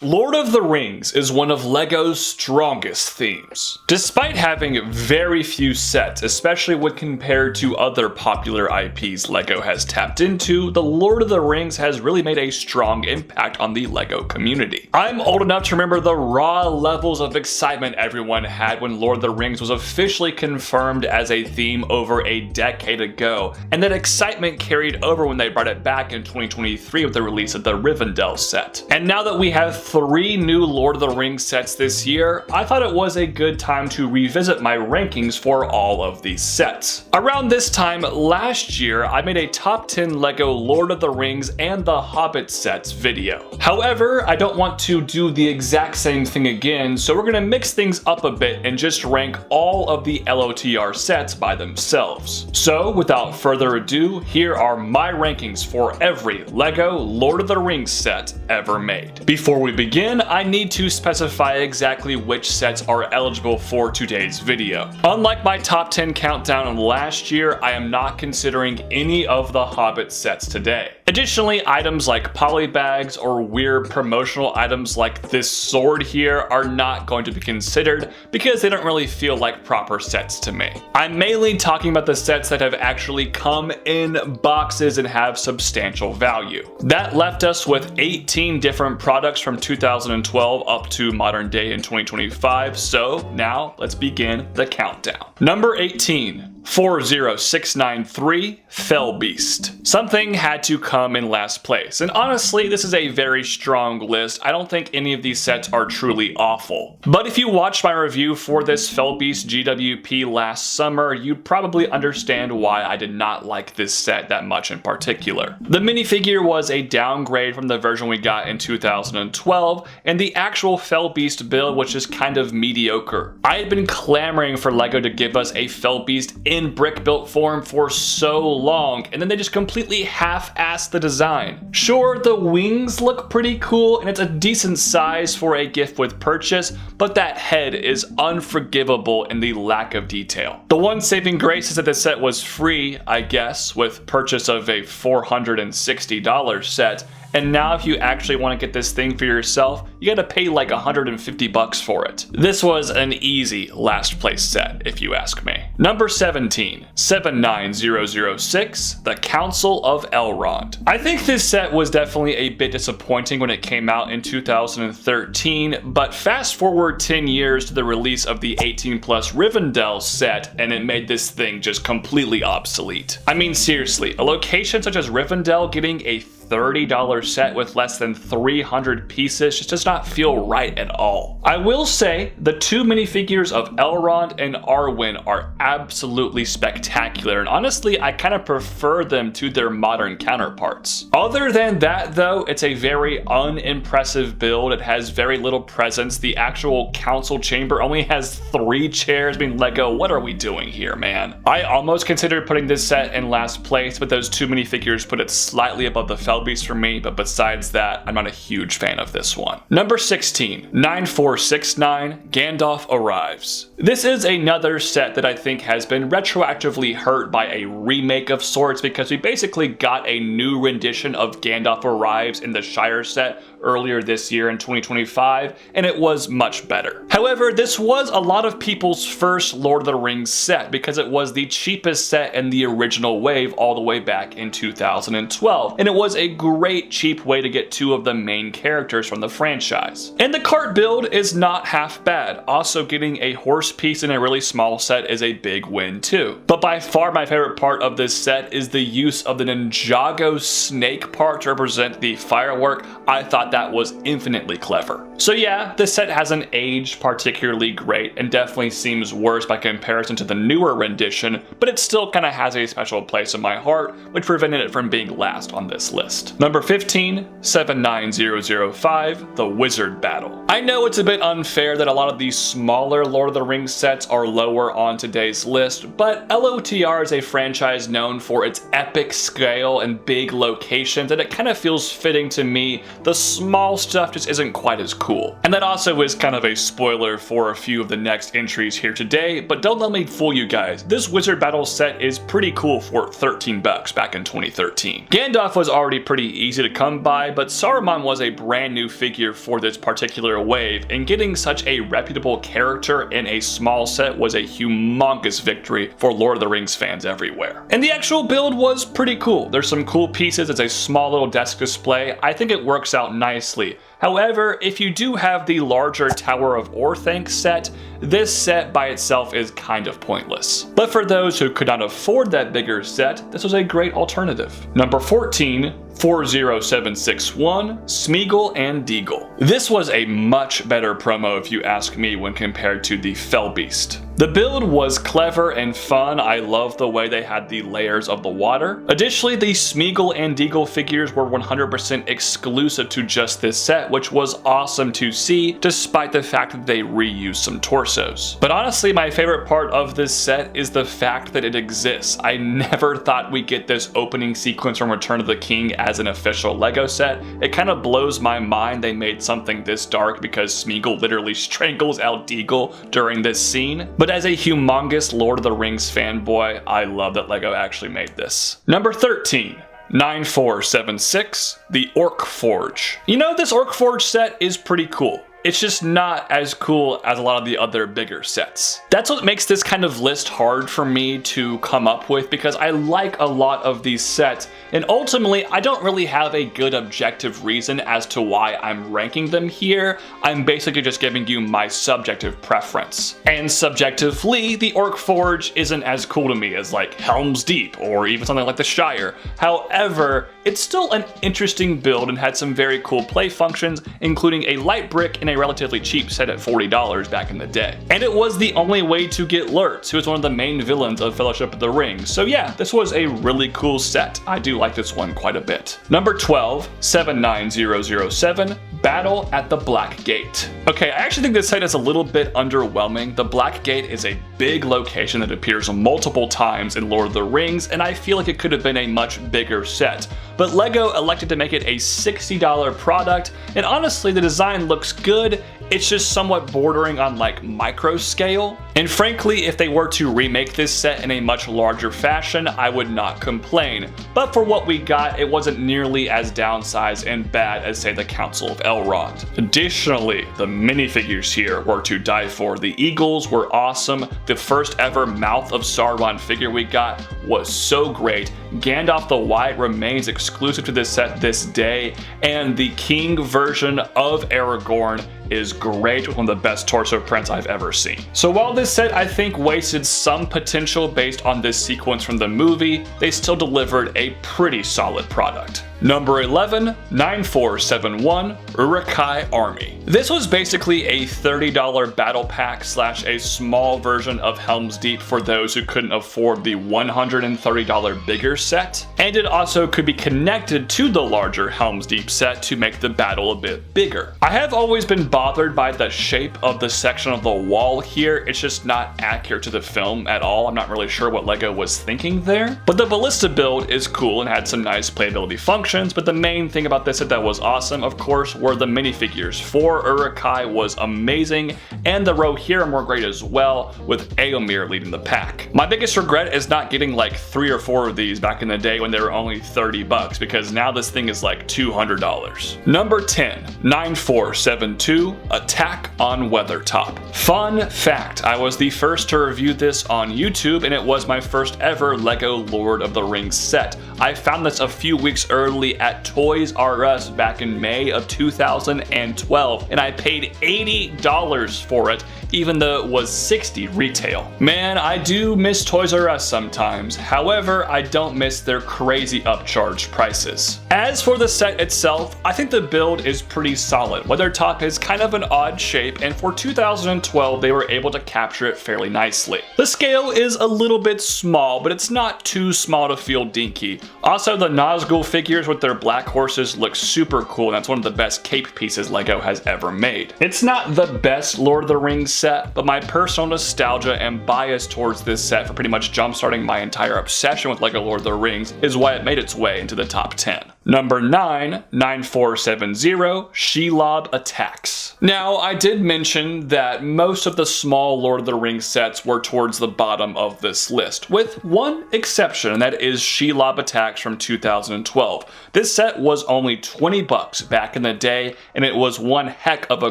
Lord of the Rings is one of LEGO's strongest themes. Despite having very few sets, especially when compared to other popular IPs LEGO has tapped into, the Lord of the Rings has really made a strong impact on the LEGO community. I'm old enough to remember the raw levels of excitement everyone had when Lord of the Rings was officially confirmed as a theme over a decade ago, and that excitement carried over when they brought it back in 2023 with the release of the Rivendell set. And now that we have 3 new Lord of the Rings sets this year, I thought it was a good time to revisit my rankings for all of these sets. Around this time last year, I made a top 10 LEGO Lord of the Rings and the Hobbit sets video. However, I don't want to do the exact same thing again, so we're going to mix things up a bit and just rank all of the LOTR sets by themselves. So without further ado, here are my rankings for every LEGO Lord of the Rings set ever made. Before we begin, I need to specify exactly which sets are eligible for today's video. Unlike my top 10 countdown last year, I am not considering any of the Hobbit sets today. Additionally, items like polybags or weird promotional items like this sword here are not going to be considered because they don't really feel like proper sets to me. I'm mainly talking about the sets that have actually come in boxes and have substantial value. That left us with 18 different products from 2012 up to modern day in 2025, so now let's begin the countdown. Number 18. 40693 Fellbeast. Something had to come in last place, and honestly this is a very strong list. I don't think any of these sets are truly awful. But if you watched my review for this Fellbeast GWP last summer, you'd probably understand why I did not like this set that much in particular. The minifigure was a downgrade from the version we got in 2012, and the actual Fellbeast build was just kind of mediocre. I had been clamoring for LEGO to give us a Fellbeast in brick built form for so long, and then they just completely half-assed the design. Sure, the wings look pretty cool and it's a decent size for a gift with purchase, but that head is unforgivable in the lack of detail. The one saving grace is that the set was free, I guess, with purchase of a $460 set. And now if you actually want to get this thing for yourself, you gotta pay like $150 for it. This was an easy last place set, if you ask me. Number 17, 79006, The Council of Elrond. I think this set was definitely a bit disappointing when it came out in 2013, but fast forward 10 years to the release of the 18+ Rivendell set, and it made this thing just completely obsolete. I mean seriously, a location such as Rivendell getting a $30 set with less than 300 pieces just does not feel right at all. I will say the 2 minifigures of Elrond and Arwen are absolutely spectacular, and honestly I kind of prefer them to their modern counterparts. Other than that though, it's a very unimpressive build. It has very little presence. The actual council chamber only has 3 chairs. I mean, LEGO, what are we doing here, man? I almost considered putting this set in last place, but those 2 minifigures put it slightly above the Fellbeast for me, but besides that, I'm not a huge fan of this one. Number 16, 9469 Gandalf Arrives. This is another set that I think has been retroactively hurt by a remake of sorts, because we basically got a new rendition of Gandalf Arrives in the Shire set earlier this year in 2025, and it was much better. However, this was a lot of people's first Lord of the Rings set because it was the cheapest set in the original wave all the way back in 2012, and it was a great cheap way to get 2 of the main characters from the franchise. And the cart build is not half bad. Also, getting a horse piece in a really small set is a big win too. But by far my favorite part of this set is the use of the Ninjago snake part to represent the firework. I thought that was infinitely clever. So yeah, this set hasn't aged particularly great and definitely seems worse by comparison to the newer rendition, but it still kind of has a special place in my heart, which prevented it from being last on this list. Number 15, 79005, The Wizard Battle. I know it's a bit unfair that a lot of these smaller Lord of the Rings sets are lower on today's list, but LOTR is a franchise known for its epic scale and big locations, and it kind of feels fitting to me. The small stuff just isn't quite as cool. And that also is kind of a spoiler for a few of the next entries here today, but don't let me fool you guys. This Wizard Battle set is pretty cool for $13 back in 2013. Gandalf was already pretty easy to come by, but Saruman was a brand new figure for this particular wave, and getting such a reputable character in a small set was a humongous victory for Lord of the Rings fans everywhere. And the actual build was pretty cool. There's some cool pieces. It's a small little desk display. I think it works out nicely. However, if you do have the larger Tower of Orthanc set, this set by itself is kind of pointless. But for those who could not afford that bigger set, this was a great alternative. Number 14, 40761, Smeagol and Deagle. This was a much better promo if you ask me when compared to the Fellbeast. The build was clever and fun. I love the way they had the layers of the water. Additionally, the Smeagol and Deagle figures were 100% exclusive to just this set, which was awesome to see, despite the fact that they reused some torsos. But honestly, my favorite part of this set is the fact that it exists. I never thought we'd get this opening sequence from Return of the King as an official LEGO set. It kind of blows my mind they made something this dark because Smeagol literally strangles out Deagle during this scene. But as a humongous Lord of the Rings fanboy, I love that LEGO actually made this. Number 13. 9476, the Orc Forge. You know, this Orc Forge set is pretty cool. It's just not as cool as a lot of the other bigger sets. That's what makes this kind of list hard for me to come up with, because I like a lot of these sets, and ultimately I don't really have a good objective reason as to why I'm ranking them here. I'm basically just giving you my subjective preference. And subjectively, the Orc Forge isn't as cool to me as like Helm's Deep or even something like the Shire. However, it's still an interesting build and had some very cool play functions, including a light brick in a relatively cheap set at $40 back in the day. And it was the only way to get Lurtz, who is one of the main villains of Fellowship of the Ring. So yeah, this was a really cool set. I do like this one quite a bit. Number 12, 79007, Battle at the Black Gate. Okay, I actually think this set is a little bit underwhelming. The Black Gate is a big location that appears multiple times in Lord of the Rings, and I feel like it could have been a much bigger set. But LEGO elected to make it a $60 product, and honestly the design looks good. It's just somewhat bordering on like micro scale. And frankly, if they were to remake this set in a much larger fashion, I would not complain. But for what we got, it wasn't nearly as downsized and bad as say the Council of Elrond. Additionally, the minifigures here were to die for. The eagles were awesome. The first ever Mouth of Sauron figure we got was so great. Gandalf the White remains exclusive to this set this day, and the king version of Aragorn is great, with one of the best torso prints I've ever seen. So while this set I think wasted some potential based on this sequence from the movie, they still delivered a pretty solid product. Number 11, 9471, Uruk-hai Army. This was basically a $30 battle pack slash a small version of Helm's Deep for those who couldn't afford the $130 bigger set, and it also could be connected to the larger Helm's Deep set to make the battle a bit bigger. I have always been bothered by the shape of the section of the wall here. It's just not accurate to the film at all. I'm not really sure what LEGO was thinking there. But the ballista build is cool and had some nice playability functions. But the main thing about this set that was awesome, of course, were the minifigures. 4 Uruk-hai was amazing, and the Rohirrim were great as well, with Éomer leading the pack. My biggest regret is not getting like 3 or 4 of these back in the day when they were only $30, because now this thing is like $200. Number 10, 9472, Attack on Weathertop. Fun fact, I was the first to review this on YouTube, and it was my first ever LEGO Lord of the Rings set. I found this a few weeks early at Toys R Us back in May of 2012, and I paid $80 for it, even though it was $60 retail. Man, I do miss Toys R Us sometimes. However, I don't miss their crazy upcharged prices. As for the set itself, I think the build is pretty solid. Weathertop is kind of an odd shape, and for 2012, they were able to capture it fairly nicely. The scale is a little bit small, but it's not too small to feel dinky. Also, the Nazgul figures with their black horses look super cool, and that's one of the best cape pieces LEGO has ever made. It's not the best Lord of the Rings set, but my personal nostalgia and bias towards this set for pretty much jumpstarting my entire obsession with LEGO Lord of the Rings is why it made its way into the top 10. Number 9, 9470, Shelob Attacks. Now, I did mention that most of the small Lord of the Rings sets were towards the bottom of this list, with one exception, and that is Shelob Attacks from 2012. This set was only 20 bucks back in the day, and it was one heck of a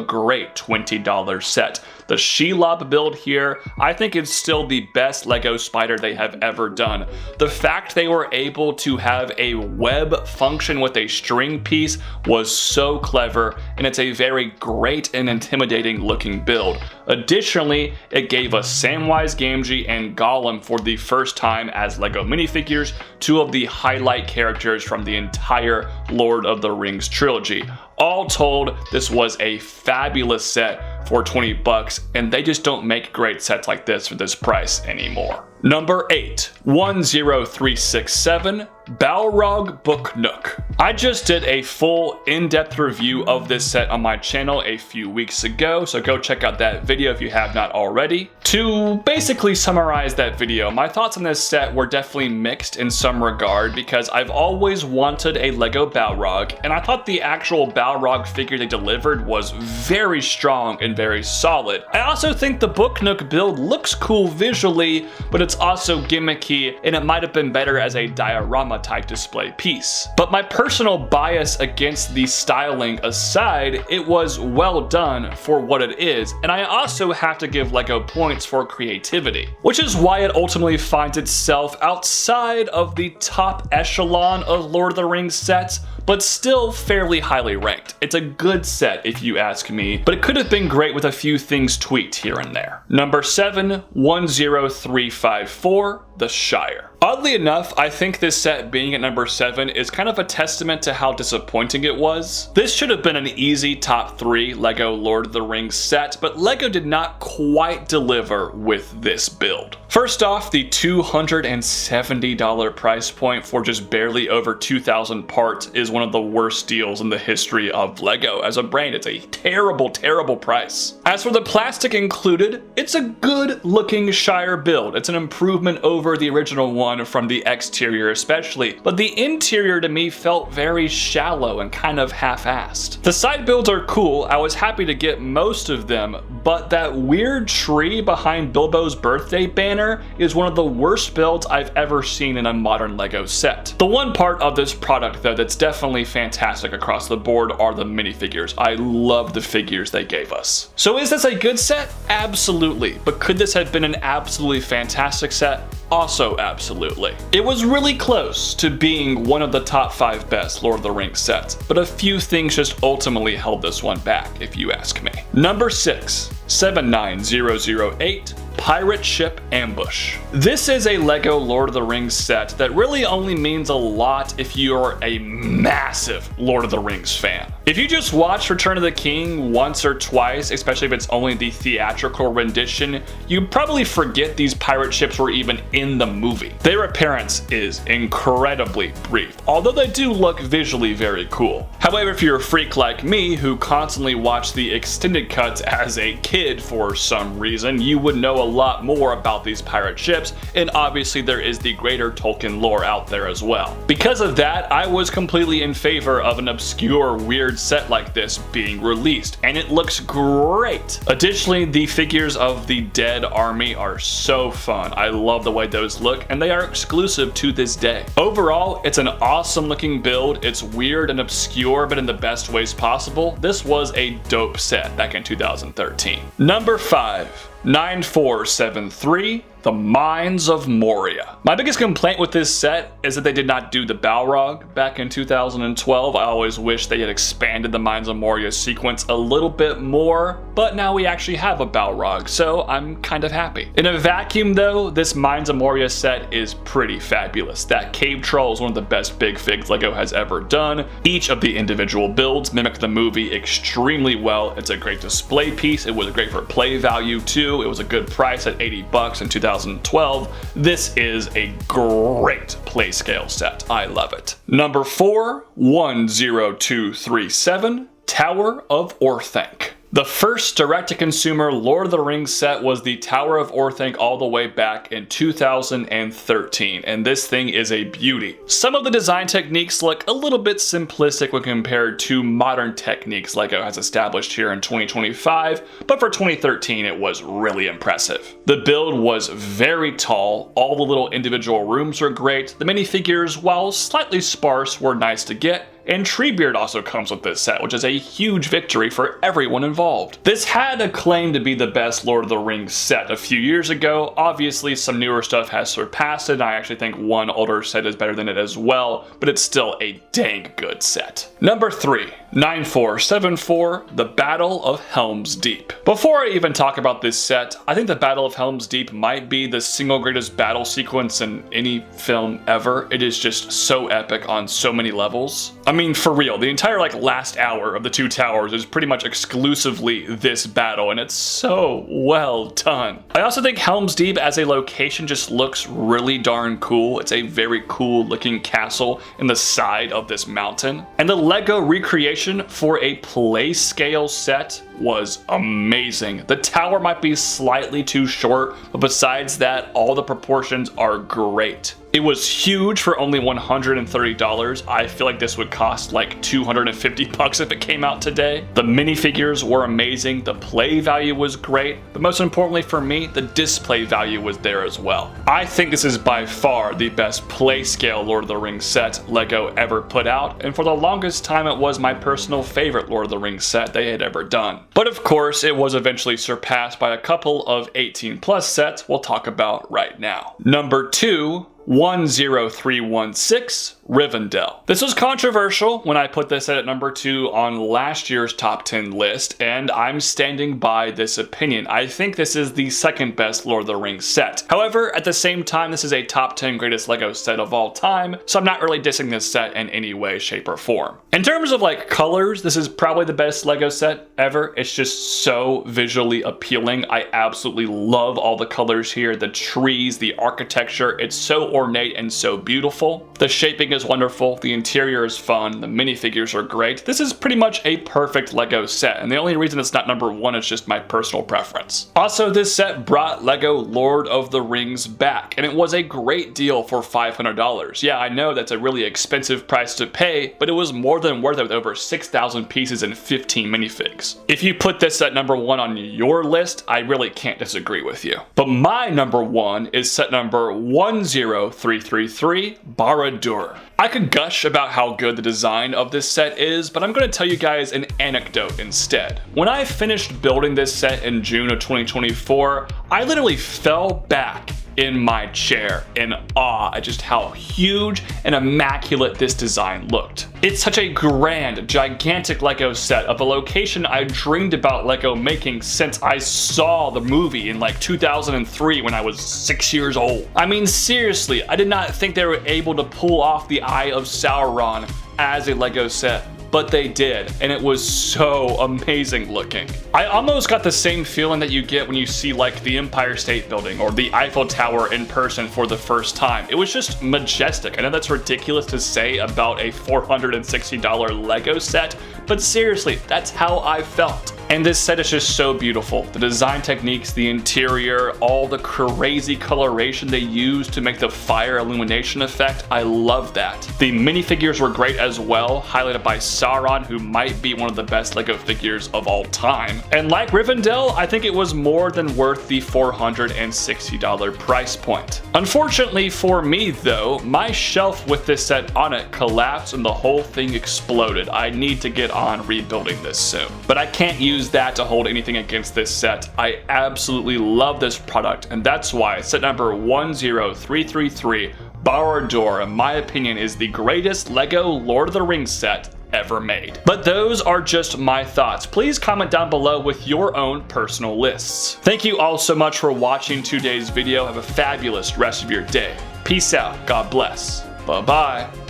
great $20 set. The Shelob build here, I think is still the best LEGO Spider they have ever done. The fact they were able to have a web function with a string piece was so clever, and it's a very great and intimidating looking build. Additionally, it gave us Samwise Gamgee and Gollum for the first time as LEGO minifigures, two of the highlight characters from the entire Lord of the Rings trilogy. All told, this was a fabulous set for 20 bucks, and they just don't make great sets like this for this price anymore. Number 8, 10367, Balrog Book Nook. I just did a full in-depth review of this set on my channel a few weeks ago, so go check out that video if you have not already. To basically summarize that video, my thoughts on this set were definitely mixed in some regard because I've always wanted a LEGO Balrog, and I thought the actual Balrog figure they delivered was very strong and very solid. I also think the Book Nook build looks cool visually, but it's also gimmicky, and it might have been better as a diorama type display piece. But my personal bias against the styling aside, it was well done for what it is, and I also have to give LEGO points for creativity, which is why it ultimately finds itself outside of the top echelon of Lord of the Rings sets, but still fairly highly ranked. It's a good set if you ask me, but it could have been great with a few things tweaked here and there. Number 7, 10354, The Shire. Oddly enough, I think this set being at number 7 is kind of a testament to how disappointing it was. This should have been an easy top 3 LEGO Lord of the Rings set, but LEGO did not quite deliver with this build. First off, the $270 price point for just barely over 2,000 parts is one of the worst deals in the history of LEGO. As a brand, it's a terrible, terrible price. As for the plastic included, it's a good looking Shire build. It's an improvement over the original one from the exterior especially, but the interior to me felt very shallow and kind of half-assed. The side builds are cool, I was happy to get most of them, but that weird tree behind Bilbo's birthday banner is one of the worst builds I've ever seen in a modern LEGO set. The one part of this product though that's definitely fantastic across the board are the minifigures. I love the figures they gave us. So is this a good set? Absolutely, but could this have been an absolutely fantastic set? Also absolutely. It was really close to being one of the top 5 best Lord of the Rings sets, but a few things just ultimately held this one back, if you ask me. Number 6, 79008, Pirate Ship Ambush. This is a LEGO Lord of the Rings set that really only means a lot if you're a massive Lord of the Rings fan. If you just watch Return of the King once or twice, especially if it's only the theatrical rendition, you probably forget these pirate ships were even in the movie. Their appearance is incredibly brief, although they do look visually very cool. However, if you're a freak like me who constantly watched the extended cuts as a kid for some reason, you would know a lot more about these pirate ships, and obviously there is the greater Tolkien lore out there as well. Because of that, I was completely in favor of an obscure, weird set like this being released, and it looks great. Additionally, the figures of the Dead Army are so fun. I love the way those look, and they are exclusive to this day. Overall, it's an awesome looking build. It's weird and obscure, but in the best ways possible. This was a dope set back in 2013. Number 5, 9473, The Mines of Moria. My biggest complaint with this set is that they did not do the Balrog back in 2012. I always wish they had expanded the Mines of Moria sequence a little bit more, but now we actually have a Balrog, so I'm kind of happy. In a vacuum though, this Mines of Moria set is pretty fabulous. That cave troll is one of the best big figs LEGO has ever done. Each of the individual builds mimic the movie extremely well. It's a great display piece. It was great for play value too. It was a good price at 80 bucks in 2012. This is a great play scale set. I love it. Number 4, 10237, Tower of Orthanc. The first direct-to-consumer Lord of the Rings set was the Tower of Orthanc all the way back in 2013, and this thing is a beauty. Some of the design techniques look a little bit simplistic when compared to modern techniques LEGO has established here in 2025, but for 2013 it was really impressive. The build was very tall, all the little individual rooms are great, the minifigures, while slightly sparse, were nice to get, and Treebeard also comes with this set, which is a huge victory for everyone involved. This had a claim to be the best Lord of the Rings set a few years ago. Obviously, some newer stuff has surpassed it, and I actually think one older set is better than it as well, but it's still a dang good set. Number 3, 9474, The Battle of Helm's Deep. Before I even talk about this set, I think the Battle of Helm's Deep might be the single greatest battle sequence in any film ever. It is just so epic on so many levels. I mean, for real, the entire last hour of the Two Towers is pretty much exclusively this battle, and it's so well done. I also think Helm's Deep as a location just looks really darn cool. It's a very cool looking castle in the side of this mountain. And the LEGO recreation for a play scale set was amazing. The tower might be slightly too short, but besides that, all the proportions are great. It was huge for only $130. I feel like this would cost like $250 if it came out today. The minifigures were amazing, the play value was great, but most importantly for me, the display value was there as well. I think this is by far the best play scale Lord of the Rings set LEGO ever put out, and for the longest time it was my personal favorite Lord of the Rings set they had ever done. But of course, it was eventually surpassed by a couple of 18+ sets we'll talk about right now. Number 2, 10316, Rivendell. This was controversial when I put this at number 2 on last year's top 10 list, and I'm standing by this opinion. I think this is the second best Lord of the Rings set. However, at the same time, this is a top 10 greatest LEGO set of all time, so I'm not really dissing this set in any way, shape, or form. In terms of colors, this is probably the best LEGO set ever. It's just so visually appealing. I absolutely love all the colors here, the trees, the architecture. It's so ornate and so beautiful. The shaping is wonderful, the interior is fun, the minifigures are great. This is pretty much a perfect LEGO set, and the only reason it's not number 1 is just my personal preference. Also, this set brought LEGO Lord of the Rings back, and it was a great deal for $500. Yeah, I know that's a really expensive price to pay, but it was more than worth it with over 6,000 pieces and 15 minifigs. If you put this at number 1 on your list, I really can't disagree with you. But my number 1 is set number 10333, Barad-d'-ucirc. I could gush about how good the design of this set is, but I'm going to tell you guys an anecdote instead. When I finished building this set in June of 2024, I literally fell back in my chair in awe at just how huge and immaculate this design looked. It's such a grand, gigantic LEGO set of a location I dreamed about LEGO making since I saw the movie in 2003 when I was 6 years old. I mean, seriously, I did not think they were able to pull off the Eye of Sauron as a LEGO set, but they did, and it was so amazing looking. I almost got the same feeling that you get when you see the Empire State Building or the Eiffel Tower in person for the first time. It was just majestic. I know that's ridiculous to say about a $460 LEGO set, but seriously, that's how I felt. And this set is just so beautiful. The design techniques, the interior, all the crazy coloration they used to make the fire illumination effect, I love that. The minifigures were great as well, highlighted by Sauron, who might be one of the best LEGO figures of all time. And like Rivendell, I think it was more than worth the $460 price point. Unfortunately for me though, my shelf with this set on it collapsed and the whole thing exploded. I need to get on rebuilding this soon. But I can't use that to hold anything against this set. I absolutely love this product, and that's why set number 10333, Barad-d'-ucirc, in my opinion, is the greatest LEGO Lord of the Rings set ever made. But those are just my thoughts. Please comment down below with your own personal lists. Thank you all so much for watching today's video. Have a fabulous rest of your day. Peace out. God bless. Bye-bye.